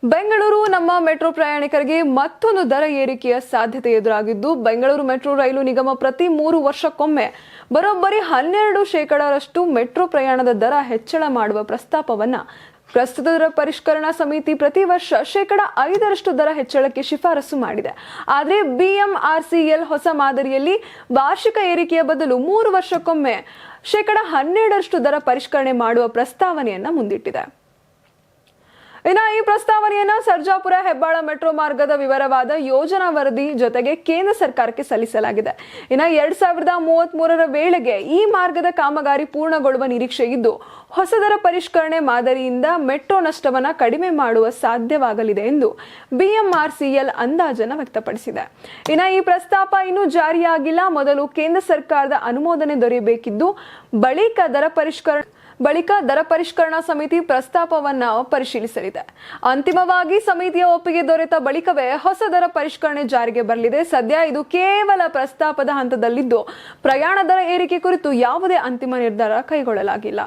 ಬೆಂಗಳೂರು ನಮ್ಮ ಮೆಟ್ರೋ ಪ್ರಯಾಣಿಕರಿಗೆ ಮತ್ತೊಂದು ದರ ಏರಿಕೆಯ ಸಾಧ್ಯತೆ ಎದುರಾಗಿದ್ದು, ಬೆಂಗಳೂರು ಮೆಟ್ರೋ ರೈಲು ನಿಗಮ ಪ್ರತಿ 3 ವರ್ಷಕ್ಕೊಮ್ಮೆ ಬರೋಬ್ಬರಿ 12% ಮೆಟ್ರೋ ಪ್ರಯಾಣದ ದರ ಹೆಚ್ಚಳ ಮಾಡುವ ಪ್ರಸ್ತಾಪವನ್ನ ಪ್ರಸ್ತುತ ದರ ಪರಿಷ್ಕರಣಾ ಸಮಿತಿ ಪ್ರತಿ ವರ್ಷ 5% ದರ ಹೆಚ್ಚಳಕ್ಕೆ ಶಿಫಾರಸು ಮಾಡಿದೆ. ಆದರೆ ಬಿಎಂಆರ್ಸಿಎಲ್ ಹೊಸ ಮಾದರಿಯಲ್ಲಿ ವಾರ್ಷಿಕ ಏರಿಕೆಯ ಬದಲು 3 ವರ್ಷಕ್ಕೊಮ್ಮೆ 12% ದರ ಪರಿಷ್ಕರಣೆ ಮಾಡುವ ಪ್ರಸ್ತಾವನೆಯನ್ನ ಮುಂದಿಟ್ಟಿದೆ. ಇನ್ನು ಈ ಪ್ರಸ್ತಾವನೆಯನ್ನ ಸರ್ಜಾಪುರ ಹೆಬ್ಬಾಳ ಮೆಟ್ರೋ ಮಾರ್ಗದ ವಿವರವಾದ ಯೋಜನಾ ವರದಿ ಜೊತೆಗೆ ಕೇಂದ್ರ ಸರ್ಕಾರಕ್ಕೆ ಸಲ್ಲಿಸಲಾಗಿದೆ. ಇನ್ನು 2033ರ ವೇಳೆಗೆ ಈ ಮಾರ್ಗದ ಕಾಮಗಾರಿ ಪೂರ್ಣಗೊಳ್ಳುವ ನಿರೀಕ್ಷೆ ಇದ್ದು, ಹೊಸ ದರ ಪರಿಷ್ಕರಣೆ ಮಾದರಿಯಿಂದ ಮೆಟ್ರೋ ನಷ್ಟವನ್ನ ಕಡಿಮೆ ಮಾಡುವ ಸಾಧ್ಯವಾಗಲಿದೆ ಎಂದು ಬಿಎಂಆರ್ಸಿಎಲ್ ಅಂದಾಜನ್ನು ವ್ಯಕ್ತಪಡಿಸಿದೆ. ಇನ್ನು ಈ ಪ್ರಸ್ತಾಪ ಇನ್ನೂ ಜಾರಿಯಾಗಿಲ್ಲ. ಮೊದಲು ಕೇಂದ್ರ ಸರ್ಕಾರದ ಅನುಮೋದನೆ ದೊರೆಯಬೇಕಿದ್ದು, ಬಳಿಕ ದರ ಪರಿಷ್ಕರಣಾ ಸಮಿತಿ ಪ್ರಸ್ತಾಪವನ್ನ ಪರಿಶೀಲಿಸಲಿದೆ. ಅಂತಿಮವಾಗಿ ಸಮಿತಿಯ ಒಪ್ಪಿಗೆ ದೊರೆತ ಬಳಿಕವೇ ಹೊಸ ದರ ಪರಿಷ್ಕರಣೆ ಜಾರಿಗೆ ಬರಲಿದೆ. ಸದ್ಯ ಇದು ಕೇವಲ ಪ್ರಸ್ತಾಪದ ಹಂತದಲ್ಲಿದ್ದು, ಪ್ರಯಾಣ ದರ ಏರಿಕೆ ಕುರಿತು ಯಾವುದೇ ಅಂತಿಮ ನಿರ್ಧಾರ ಕೈಗೊಳ್ಳಲಾಗಿಲ್ಲ.